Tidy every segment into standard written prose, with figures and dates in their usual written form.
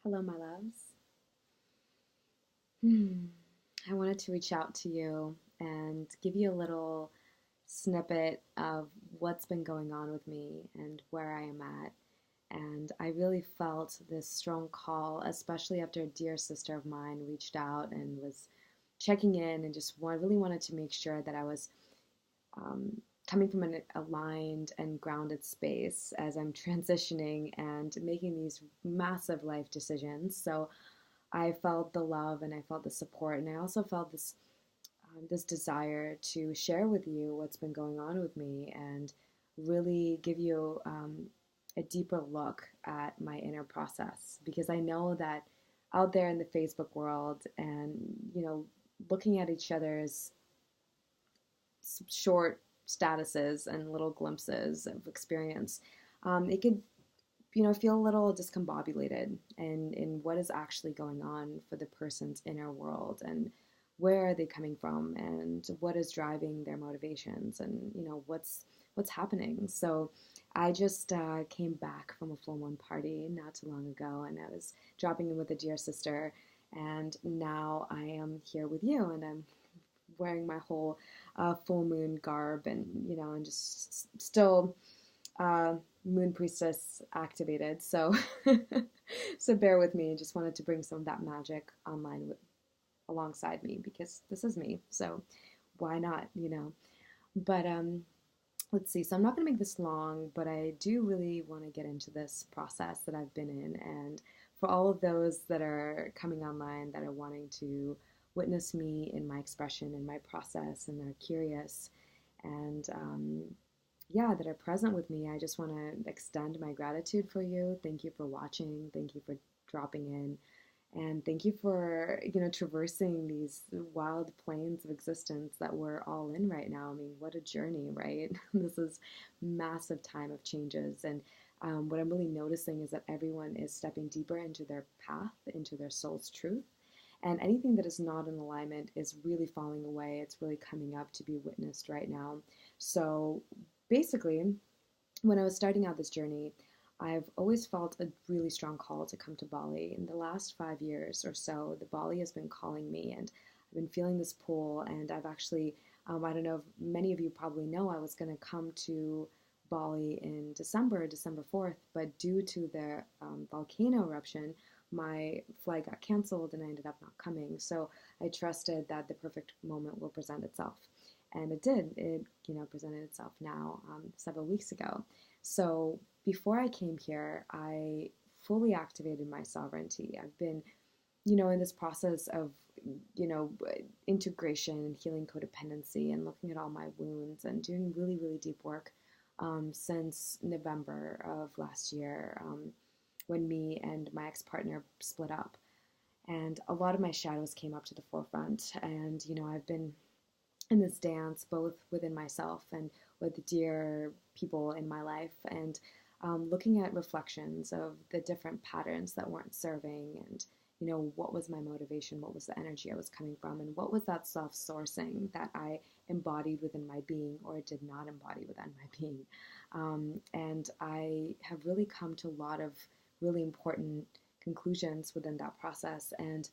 Hello, my loves. Hmm. I wanted to reach out to you and give you a little snippet of what's been going on with me and where I am at. And I really felt this strong call, especially after a dear sister of mine reached out and was checking in and just really wanted to make sure that I was coming from an aligned and grounded space as I'm transitioning and making these massive life decisions. So I felt the love and I felt the support, and I also felt this desire to share with you what's been going on with me and really give you a deeper look at my inner process, because I know that out there in the Facebook world and looking at each other's short statuses and little glimpses of experience, it could feel a little discombobulated in what is actually going on for the person's inner world, and where are they coming from, and what is driving their motivations, and what's happening. So I just came back from a full moon party not too long ago, and I was dropping in with a dear sister, and now I am here with you, and I'm wearing my whole full moon garb, and and just still uh, moon priestess activated. So so bear with me. Just wanted to bring some of that magic online alongside me, because this is me. So why not, But let's see. So I'm not going to make this long, but I do really want to get into this process that I've been in. And for all of those that are coming online that are wanting to witness me in my expression, in my process, and they're curious, and yeah, that are present with me, I just want to extend my gratitude for you. Thank you for watching. Thank you for dropping in. And thank you for, traversing these wild plains of existence that we're all in right now. I mean, what a journey, right? This is massive time of changes. And what I'm really noticing is that everyone is stepping deeper into their path, into their soul's truth. And anything that is not in alignment is really falling away. It's really coming up to be witnessed right now. So basically, when I was starting out this journey, I've always felt a really strong call to come to Bali. In the last 5 years or so, the Bali has been calling me, and I've been feeling this pull. And I've actually, I don't know if many of you probably know, I was going to come to Bali in December 4th, but due to the volcano eruption, my flight got canceled and I ended up not coming. So I trusted that the perfect moment will present itself. And it did. It, presented itself now, several weeks ago. So before I came here, I fully activated my sovereignty. I've been, in this process of, you know, integration and healing codependency and looking at all my wounds and doing really, really deep work since November of last year, when me and my ex-partner split up. And a lot of my shadows came up to the forefront. And, I've been in this dance, both within myself and with the dear people in my life, and looking at reflections of the different patterns that weren't serving, and what was my motivation, what was the energy I was coming from, and what was that self-sourcing that I embodied within my being or did not embody within my being. And I have really come to a lot of really important conclusions within that process. And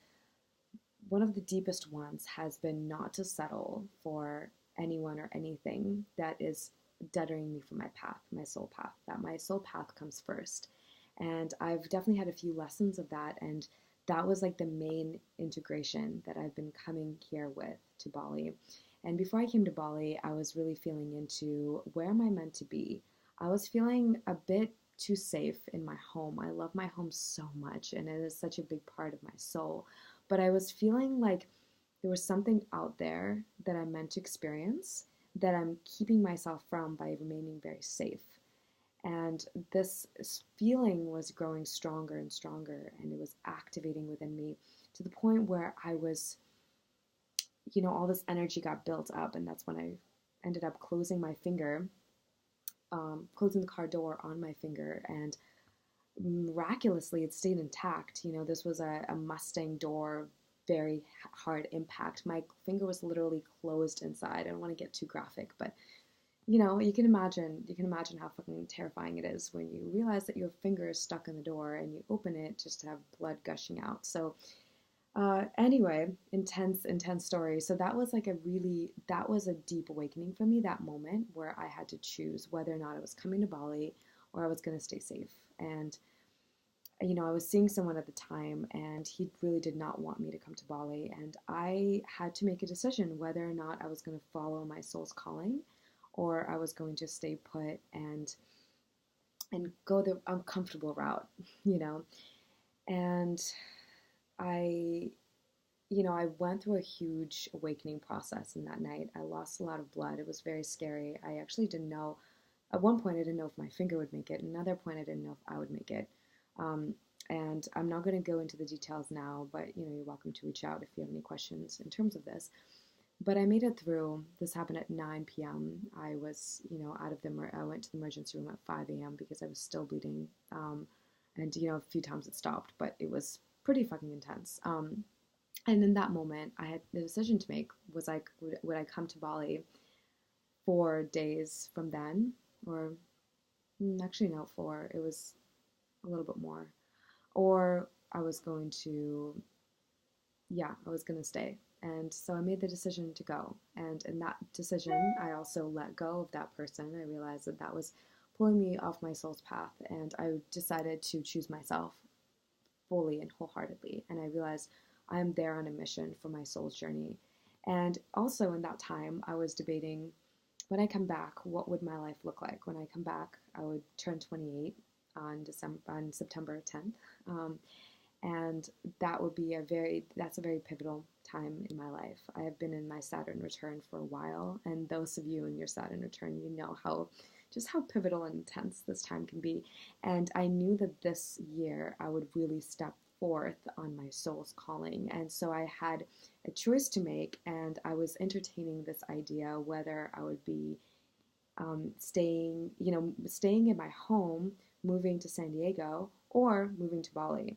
one of the deepest ones has been not to settle for anyone or anything that is deadening me from my path, my soul path, that my soul path comes first. And I've definitely had a few lessons of that. And that was like the main integration that I've been coming here with to Bali. And before I came to Bali, I was really feeling into where am I meant to be? I was feeling a bit too safe in my home. I love my home so much, and it is such a big part of my soul. But I was feeling like there was something out there that I'm meant to experience that I'm keeping myself from by remaining very safe. And this feeling was growing stronger and stronger, and it was activating within me to the point where I was, all this energy got built up. And that's when I ended up closing my finger, closing the car door on my finger. And miraculously, it stayed intact. This was a Mustang door, very hard impact. My finger was literally closed inside. I don't want to get too graphic, but you can imagine how fucking terrifying it is when you realize that your finger is stuck in the door and you open it just to have blood gushing out. So, anyway, intense story. So that was a deep awakening for me, that moment where I had to choose whether or not I was coming to Bali or I was going to stay safe. And, I was seeing someone at the time and he really did not want me to come to Bali. And I had to make a decision whether or not I was going to follow my soul's calling or I was going to stay put and go the uncomfortable route, you know. And I I went through a huge awakening process in that night. I lost a lot of blood. It was very scary. I actually didn't know. At one point, I didn't know if my finger would make it. Another point, I didn't know if I would make it. Um, and I'm not going to go into the details now, but you're welcome to reach out if you have any questions in terms of this. But I made it through. This happened at 9 p.m. I was, I went to the emergency room at 5 a.m. because I was still bleeding. And, a few times it stopped, but it was pretty fucking intense. And in that moment, I had the decision to make. Was like, would I come to Bali 4 days from then? Or actually, no, four. It was a little bit more. Or I was going to, yeah, I was going to stay. And so I made the decision to go. And in that decision, I also let go of that person. I realized that that was pulling me off my soul's path. And I decided to choose myself fully and wholeheartedly. And I realized I'm there on a mission for my soul's journey. And also in that time, I was debating when I come back, what would my life look like? When I come back, I would turn 28 on September 10th. And that's a very pivotal time in my life. I have been in my Saturn return for a while, and those of you in your Saturn return, how pivotal and intense this time can be. And I knew that this year I would really step forth on my soul's calling. And so I had a choice to make, and I was entertaining this idea whether I would be staying in my home, moving to San Diego, or moving to Bali.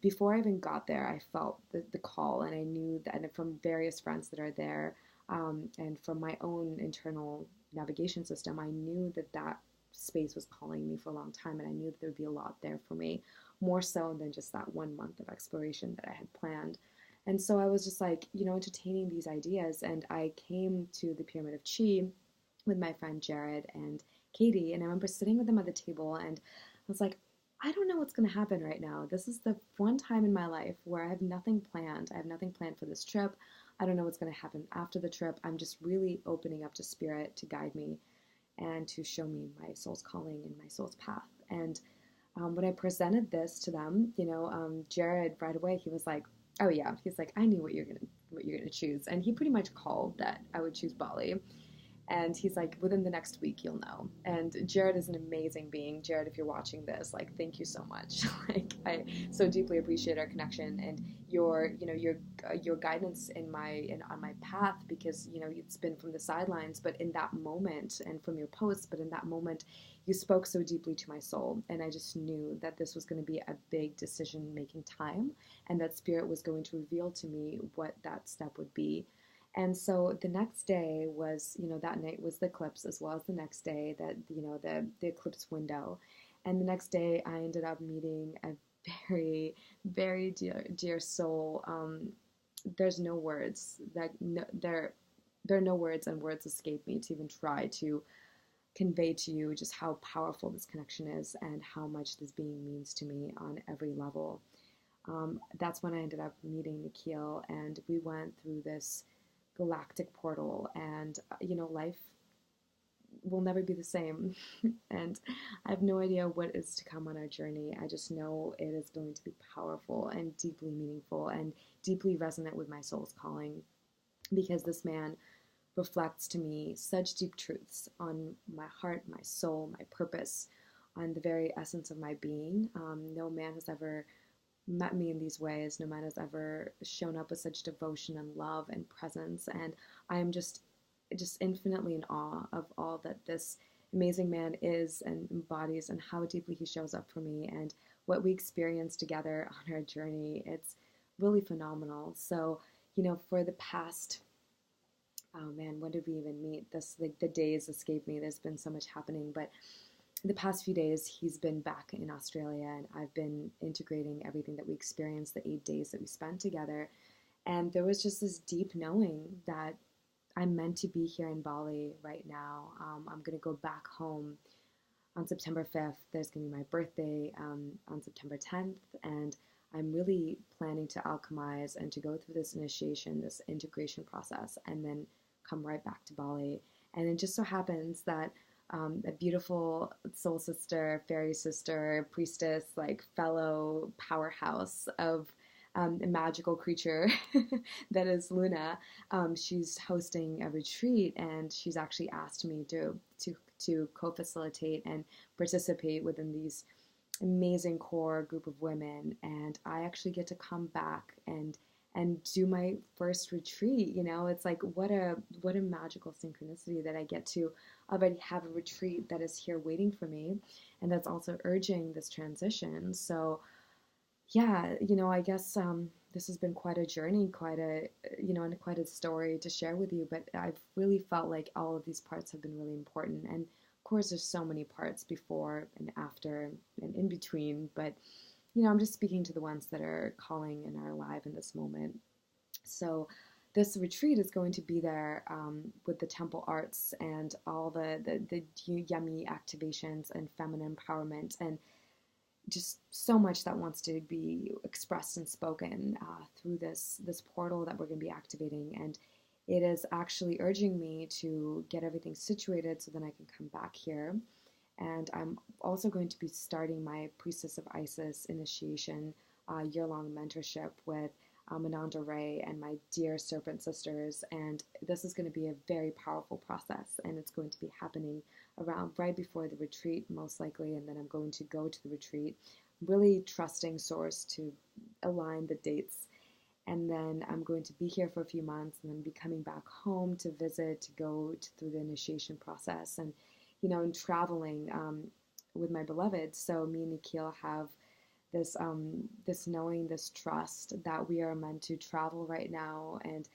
Before I even got there, I felt the call, and I knew that from various friends that are there, and from my own internal navigation system, I knew that that space was calling me for a long time, and I knew that there would be a lot there for me, more so than just that 1 month of exploration that I had planned. And so I was just like, entertaining these ideas, and I came to the Pyramid of Chi with my friend Jared and Katie, and I remember sitting with them at the table, and I was like, I don't know what's going to happen right now. This is the one time in my life where I have nothing planned. I have nothing planned for this trip. I don't know what's going to happen after the trip. I'm just really opening up to spirit to guide me and to show me my soul's calling and my soul's path. And when I presented this to them, Jared right away, he was like, "Oh yeah," he's like, "I knew what you're gonna choose," and he pretty much called that I would choose Bali. And he's like, within the next week, you'll know. And Jared is an amazing being. Jared, if you're watching this, like, thank you so much. Like, I so deeply appreciate our connection and your guidance on my path, because it's been from the sidelines, but in that moment, and from your posts, but in that moment, you spoke so deeply to my soul, and I just knew that this was going to be a big decision-making time, and that spirit was going to reveal to me what that step would be. And so the next day was, that night was the eclipse, as well as the next day that, the eclipse window. And the next day I ended up meeting a very, very dear soul. There's no words there are no words, and words escape me to even try to convey to you just how powerful this connection is and how much this being means to me on every level. That's when I ended up meeting Nikhil, and we went through this galactic portal, and life will never be the same. And I have no idea what is to come on our journey. I just know it is going to be powerful and deeply meaningful and deeply resonant with my soul's calling, because this man reflects to me such deep truths on my heart, my soul, my purpose, on the very essence of my being. No man has ever met me in these ways. No man has ever shown up with such devotion and love and presence. And I am just infinitely in awe of all that this amazing man is and embodies, and how deeply he shows up for me, and what we experience together on our journey. It's really phenomenal. So, for the past Oh man, when did we even meet? This like the days escape me. There's been so much happening, but the past few days he's been back in Australia and I've been integrating everything that we experienced the 8 days that we spent together. And there was just this deep knowing that I'm meant to be here in Bali right now. I'm gonna go back home on September 5th. There's gonna be my birthday on September 10th, and I'm really planning to alchemize and to go through this initiation, this integration process, and then come right back to Bali. And it just so happens that a beautiful soul sister, fairy sister, priestess, like fellow powerhouse of a magical creature that is Luna. She's hosting a retreat, and she's actually asked me to co-facilitate and participate within these amazing core group of women. And I actually get to come back and do my first retreat. It's like what a magical synchronicity that I get to already have a retreat that is here waiting for me, and that's also urging this transition. So yeah, I guess this has been quite a journey, and quite a story to share with you. But I've really felt like all of these parts have been really important. And of course, there's so many parts before and after and in between. But, I'm just speaking to the ones that are calling and are alive in this moment. So this retreat is going to be there with the temple arts and all the yummy activations and feminine empowerment and just so much that wants to be expressed and spoken through this portal that we're going to be activating. And it is actually urging me to get everything situated so then I can come back here. And I'm also going to be starting my Priestess of Isis initiation year-long mentorship with Ananda Ray and my dear Serpent Sisters. And this is going to be a very powerful process, and it's going to be happening around right before the retreat, most likely. And then I'm going to go to the retreat, really trusting Source to align the dates. And then I'm going to be here for a few months and then be coming back home to visit, to go through the initiation process and traveling with my beloved. So me and Nikhil have this knowing, this trust that we are meant to travel right now. And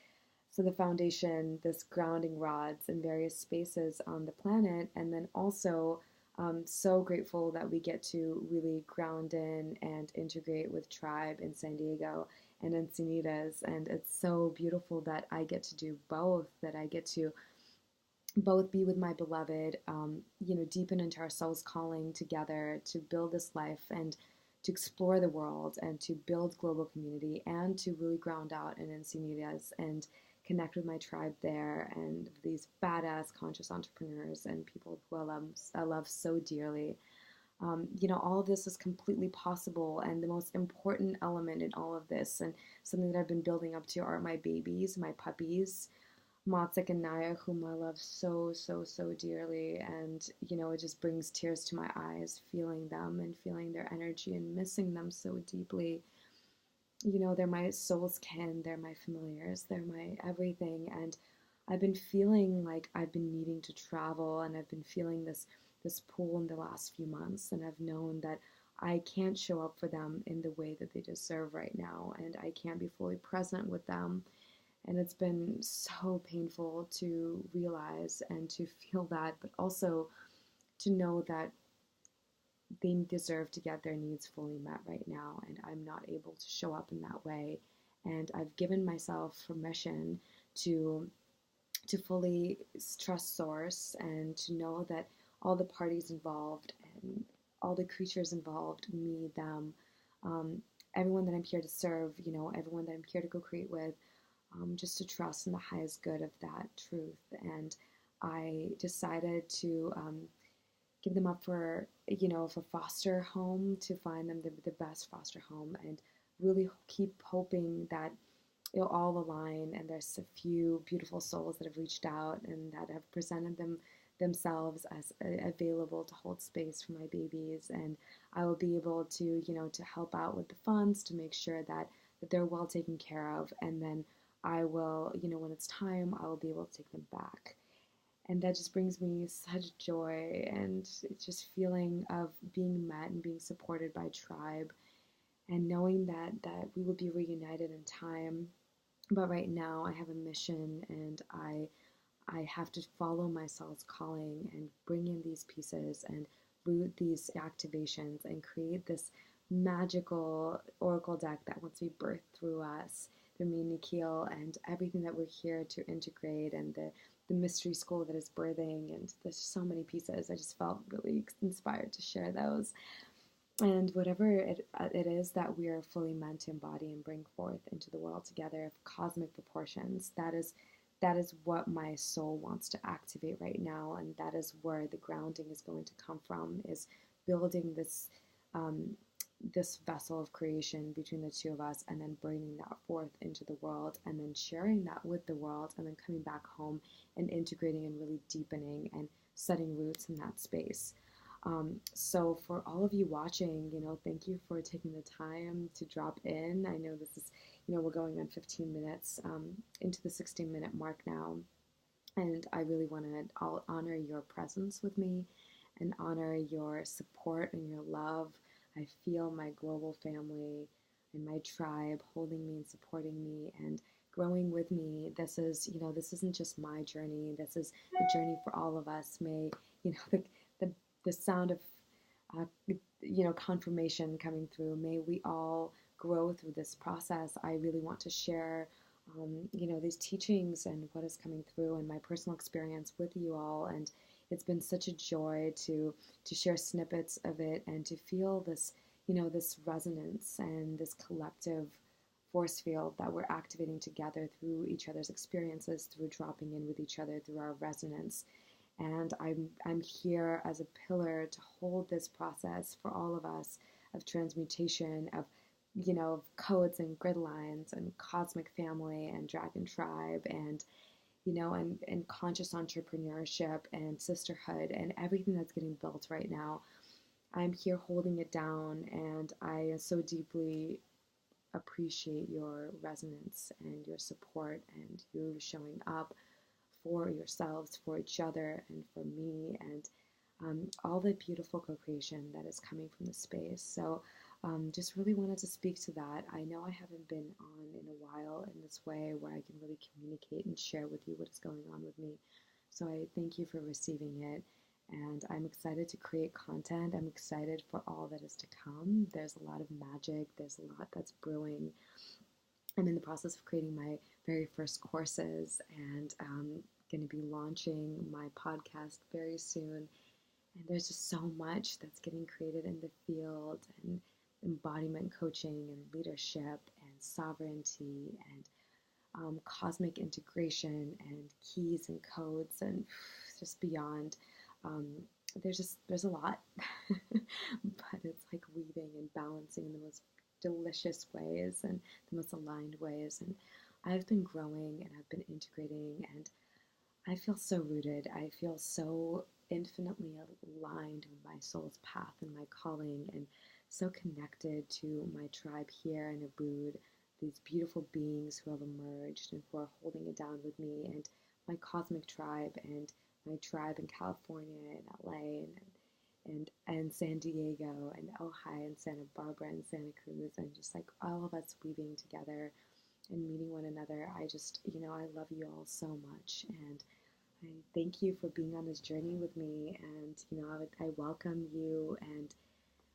so the foundation, this grounding rods in various spaces on the planet, and then also so grateful that we get to really ground in and integrate with Tribe in San Diego and Encinitas. And it's so beautiful that I get to do both, that I get to both be with my beloved, deepen into our soul's calling together to build this life and to explore the world and to build global community and to really ground out in Encinitas and connect with my tribe there and these badass conscious entrepreneurs and people who I love so dearly. All of this is completely possible, and the most important element in all of this, and something that I've been building up to, are my babies, my puppies, Matsik and Naya, whom I love so, so, so dearly. And, it just brings tears to my eyes, feeling them and feeling their energy and missing them so deeply. They're my soul's kin, they're my familiars, they're my everything. And I've been feeling like I've been needing to travel, and I've been feeling this pull in the last few months, and I've known that I can't show up for them in the way that they deserve right now, and I can't be fully present with them. And it's been so painful to realize and to feel that, but also to know that they deserve to get their needs fully met right now, and I'm not able to show up in that way. And I've given myself permission to fully trust Source and to know that all the parties involved and all the creatures involved, me, them, um, everyone that I'm here to serve, everyone that I'm here to co-create with, just to trust in the highest good of that truth. And I decided to give them up for, for foster home, to find them the best foster home, and really keep hoping that it'll all align. And there's a few beautiful souls that have reached out and that have presented themselves as available to hold space for my babies, and I will be able to to help out with the funds to make sure that they're well taken care of. And then I will, when it's time, I will be able to take them back. And that just brings me such joy, and it's just feeling of being met and being supported by Tribe, and knowing that we will be reunited in time. But right now I have a mission, and I I have to follow my soul's calling and bring in these pieces and root these activations and create this magical oracle deck that wants to be birthed through us, through me and Nikhil, and everything that we're here to integrate, and the mystery school that is birthing. And there's so many pieces. I just felt really inspired to share those. And whatever it is that we are fully meant to embody and bring forth into the world together of cosmic proportions, that is what my soul wants to activate right now, and that is where the grounding is going to come from, is building um, this vessel of creation between the two of us, and then bringing that forth into the world, and then sharing that with the world, and then coming back home and integrating and really deepening and setting roots in that space. So for all of you watching, thank you for taking the time to drop in. I know this is, we're going on 15 minutes into the 16-minute mark now. And I really want to honor your presence with me and honor your support and your love. I feel my global family and my tribe holding me and supporting me and growing with me. This isn't just my journey. This is a journey for all of us. May, the, the sound of, confirmation coming through. May we all grow through this process. I really want to share these teachings and what is coming through and my personal experience with you all. And it's been such a joy to share snippets of it and to feel this, this resonance and this collective force field that we're activating together through each other's experiences, through dropping in with each other, through our resonance. And I'm here as a pillar to hold this process for all of us of transmutation, of codes and grid lines and cosmic family and dragon tribe and and conscious entrepreneurship and sisterhood and everything that's getting built right now. I'm here holding it down, and I so deeply appreciate your resonance and your support and you showing up for yourselves, for each other, and for me, and all the beautiful co-creation that is coming from the space. So just really wanted to speak to that. I know I haven't been on in a while in this way where I can really communicate and share with you what is going on with me. So I thank you for receiving it. And I'm excited to create content. I'm excited for all that is to come. There's a lot of magic. There's a lot that's brewing. I'm in the process of creating my very first courses, and going to be launching my podcast very soon. And there's just so much that's getting created in the field, and embodiment coaching and leadership and sovereignty and cosmic integration and keys and codes and just beyond. Um, there's a lot, but it's like weaving and balancing in the most delicious ways and the most aligned ways. And I've been growing and I've been integrating, and I feel so rooted. I feel so infinitely aligned with my soul's path and my calling, and so connected to my tribe here in Ubud, these beautiful beings who have emerged and who are holding it down with me, and my cosmic tribe and my tribe in California and LA and San Diego and Ojai and Santa Barbara and Santa Cruz, and just like all of us weaving together and meeting one another. I just, I love you all so much, and I thank you for being on this journey with me, and I welcome you and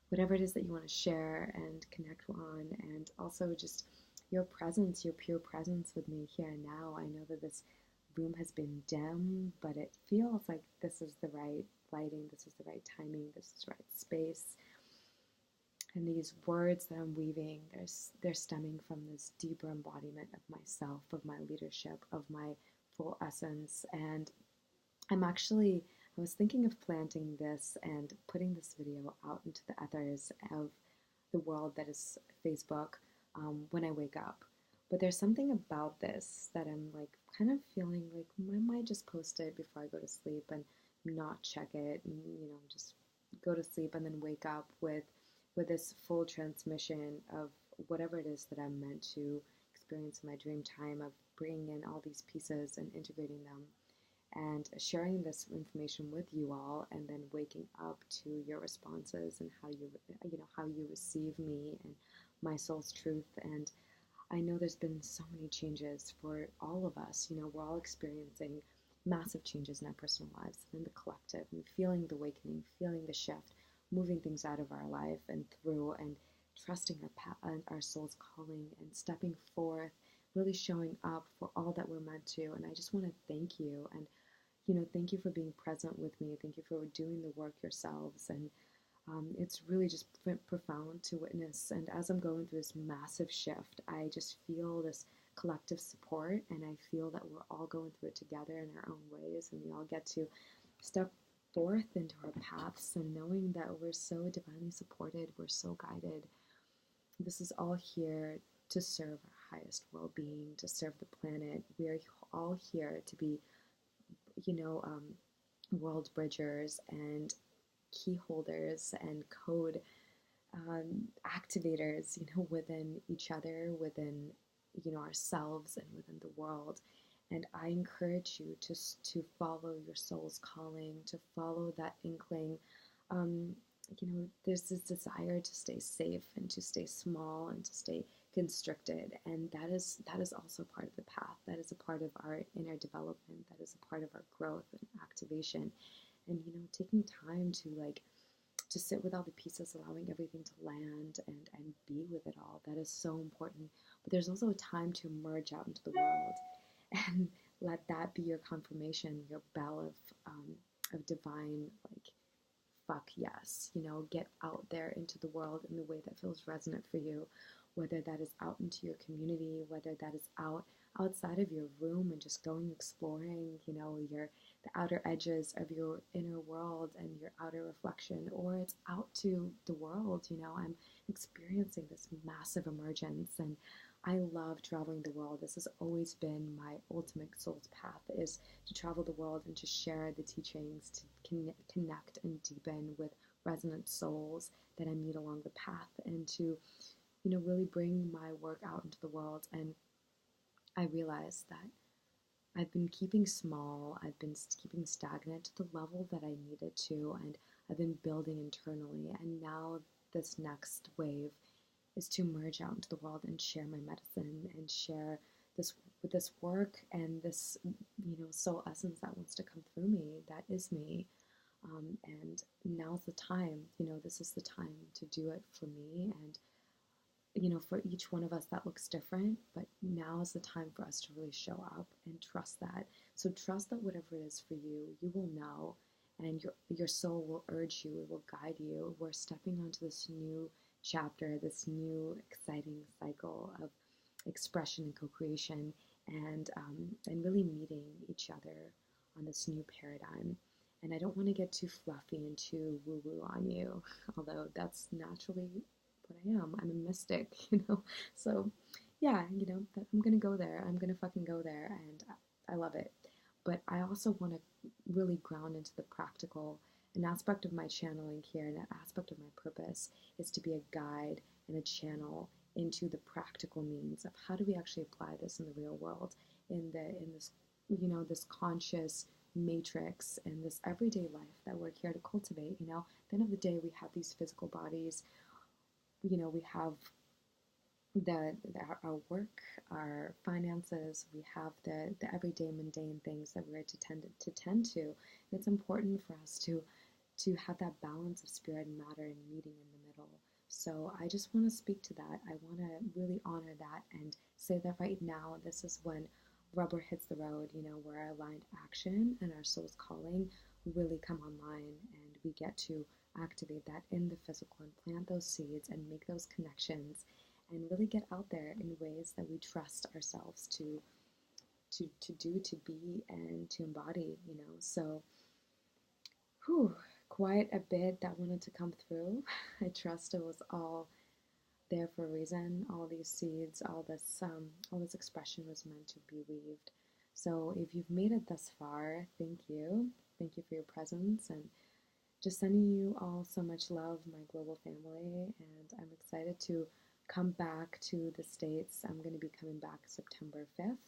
whatever it is that you want to share and connect on, and also just your presence, your pure presence with me here and now. I know that this room has been dim, but it feels like this is the right lighting, this is the right timing, this is the right space. And these words that I'm weaving, they're stemming from this deeper embodiment of myself, of my leadership, of my full essence. And I was thinking of planting this and putting this video out into the ethers of the world that is Facebook when I wake up. But there's something about this that I'm like kind of feeling like I might just post it before I go to sleep and not check it, and just go to sleep and then wake up with this full transmission of whatever it is that I'm meant to experience in my dream time, of bringing in all these pieces and integrating them and sharing this information with you all, and then waking up to your responses and how you receive me and my soul's truth. And I know there's been so many changes for all of us. We're all experiencing massive changes in our personal lives and in the collective, and feeling the awakening, feeling the shift, moving things out of our life and through, and trusting our soul's calling and stepping forth, really showing up for all that we're meant to. And I just want to thank you, and thank you for being present with me. Thank you for doing the work yourselves. And it's really just profound to witness. And as I'm going through this massive shift, I just feel this collective support, and I feel that we're all going through it together in our own ways, and we all get to step forth into our paths, and knowing that we're so divinely supported, we're so guided. This is all here to serve our highest well-being, to serve the planet. We are all here to be, world bridgers and key holders and code activators, within each other, within, ourselves and within the world. And I encourage you to follow your soul's calling, to follow that inkling. There's this desire to stay safe and to stay small and to stay constricted, and that is also part of the path. That is a part of our inner development. That is a part of our growth and activation. And taking time to sit with all the pieces, allowing everything to land and be with it all. That is so important. But there's also a time to emerge out into the world and let that be your confirmation, your bell of divine, fuck yes. Get out there into the world in the way that feels resonant for you, whether that is out into your community, whether that is outside of your room and just going exploring, the outer edges of your inner world and your outer reflection, or it's out to the world. I'm experiencing this massive emergence, and I love traveling the world. This has always been my ultimate soul's path, is to travel the world and to share the teachings, to connect and deepen with resonant souls that I meet along the path, and to really bring my work out into the world. And I realized that I've been keeping small, I've been keeping stagnant to the level that I needed to, and I've been building internally. And now this next wave is to merge out into the world and share my medicine and share this work and this, soul essence that wants to come through me, that is me. And now's the time, this is the time to do it for me. And for each one of us that looks different, but now is the time for us to really show up and trust that. So trust that whatever it is for you, you will know, and your soul will urge you, it will guide you. We're stepping onto this new chapter, this new exciting cycle of expression and co-creation, and really meeting each other on this new paradigm. And I don't want to get too fluffy and too woo-woo on you, although that's naturally what I am. I'm a mystic, So, yeah, I'm gonna go there. I'm gonna fucking go there, and I love it. But I also want to really ground into the practical. An aspect of my channeling here, and an aspect of my purpose, is to be a guide and a channel into the practical means of how do we actually apply this in the real world, in this this conscious matrix and this everyday life that we're here to cultivate. At the end of the day, we have these physical bodies. We have our work, our finances. We have the everyday mundane things that we're to tend to. And it's important for us to have that balance of spirit and matter and meeting in the middle. So I just want to speak to that. I want to really honor that and say that right now, this is when rubber hits the road, where our aligned action and our soul's calling really come online, and we get to activate that in the physical and plant those seeds and make those connections and really get out there in ways that we trust ourselves to do, to be, and to embody. So quite a bit that wanted to come through. I trust it was all there for a reason. All these seeds, all this expression was meant to be weaved. So if you've made it thus far, thank you. Thank you for your presence, and just sending you all so much love, my global family. And I'm excited to come back to the States. I'm going to be coming back September 5th.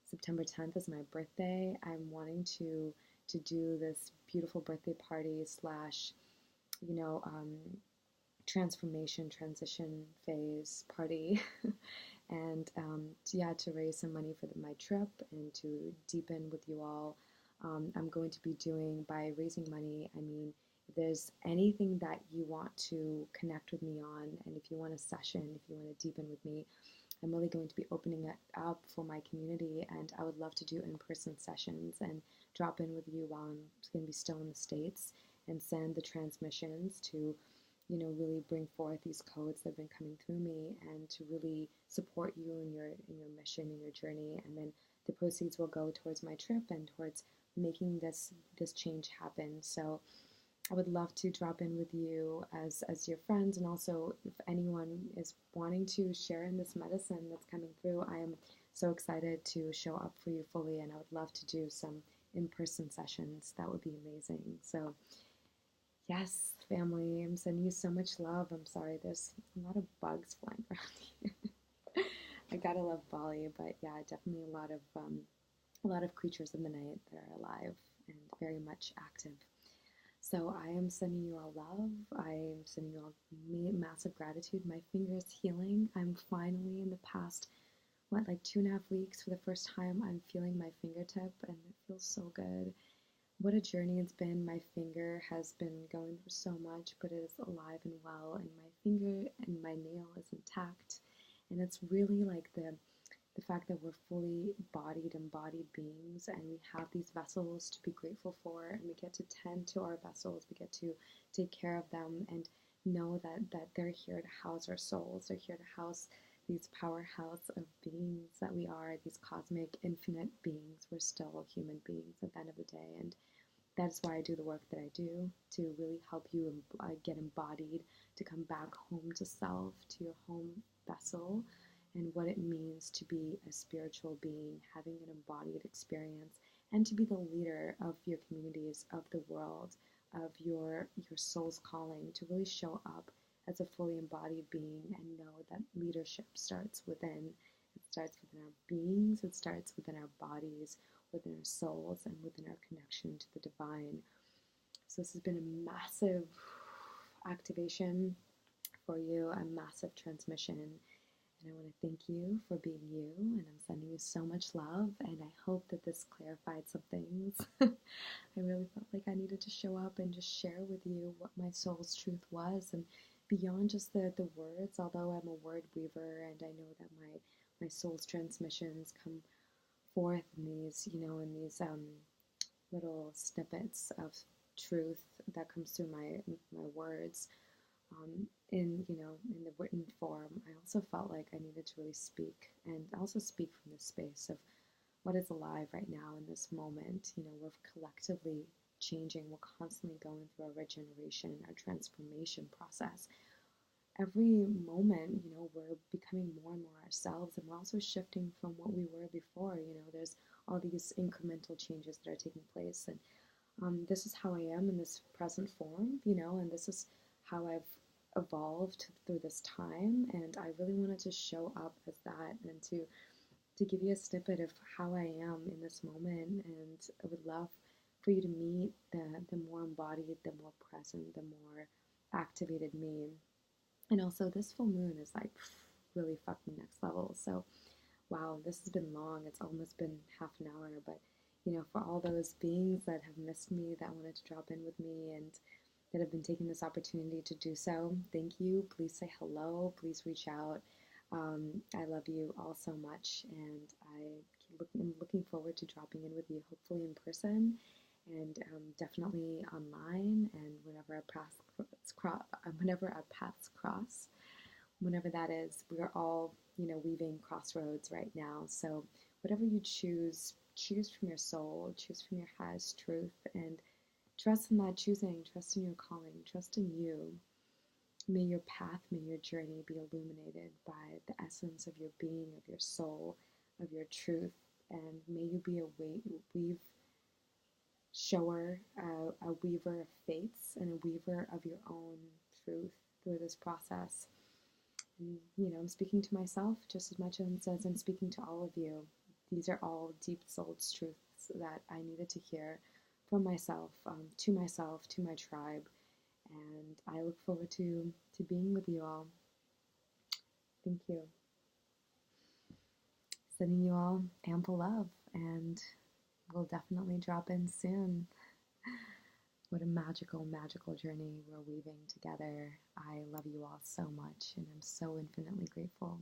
September 10th is my birthday. I'm wanting to do this beautiful birthday party / transformation, transition phase party. And to raise some money for my trip and to deepen with you all I'm going to be doing by raising money. I mean, if there's anything that you want to connect with me on, and if you want a session, if you want to deepen with me, I'm really going to be opening it up for my community, and I would love to do in-person sessions and drop in with you while I'm going to be still in the States and send the transmissions to, really bring forth these codes that have been coming through me and to really support you in your mission, in your journey. And then the proceeds will go towards my trip and towards making this change happen. So I would love to drop in with you as your friends, and also if anyone is wanting to share in this medicine that's coming through, I am so excited to show up for you fully, and I would love to do some in-person sessions. That would be amazing. So yes, family, I'm sending you so much love. I'm sorry, there's a lot of bugs flying around here. I gotta love Bali, but yeah, definitely a lot of creatures in the night that are alive and very much active. So I am sending you all love. I am sending you all massive gratitude. My finger is healing. I'm finally, in the past, like 2.5 weeks, for the first time, I'm feeling my fingertip, and it feels so good. What a journey it's been. My finger has been going through so much, but it is alive and well, and my finger and my nail is intact. And it's really like the fact that we're fully bodied, embodied beings, and we have these vessels to be grateful for, and we get to tend to our vessels, we get to take care of them, and know that they're here to house our souls, they're here to house these powerhouse of beings that we are, these cosmic, infinite beings. We're still human beings at the end of the day, and that's why I do the work that I do, to really help you get embodied, to come back home to self, to your home vessel, and what it means to be a spiritual being, having an embodied experience, and to be the leader of your communities, of the world, of your soul's calling, to really show up as a fully embodied being and know that leadership starts within. It starts within our beings, it starts within our bodies, within our souls, and within our connection to the divine. So this has been a massive activation for you, a massive transmission. And I want to thank you for being you, and I'm sending you so much love, and I hope that this clarified some things. I really felt like I needed to show up and just share with you what my soul's truth was, and beyond just the words, although I'm a word weaver, and I know that my soul's transmissions come forth in these little snippets of truth that comes through my words, in the written form. I also felt like I needed to really speak, and also speak from this space of what is alive right now in this moment. We're collectively changing. We're constantly going through our regeneration, our transformation process. Every moment, we're becoming more and more ourselves, and we're also shifting from what we were before. There's all these incremental changes that are taking place, and this is how I am in this present form, and this is how I've evolved through this time, and I really wanted to show up as that, and to give you a snippet of how I am in this moment. And I would love for you to meet the more embodied, the more present, the more activated me. And also, this full moon is like really fucking next level. So wow, this has been long. It's almost been half an hour, but for all those beings that have missed me, that wanted to drop in with me, and that have been taking this opportunity to do so, thank you. Please say hello. Please reach out. I love you all so much, and I'm looking forward to dropping in with you, hopefully in person, and definitely online, and whenever our paths cross, whenever that is. We are all, weaving crossroads right now. So whatever you choose from your soul, choose from your highest truth, and trust in that choosing, trust in your calling, trust in you. May your path, may your journey be illuminated by the essence of your being, of your soul, of your truth, and may you be a a weaver of faiths, and a weaver of your own truth through this process. And, I'm speaking to myself just as much as I'm speaking to all of you. These are all deep-souled truths that I needed to hear from myself, to my tribe, and I look forward to being with you all. Thank you. Sending you all ample love, and We'll definitely drop in soon. What a magical, magical journey we're weaving together. I love you all so much, and I'm so infinitely grateful.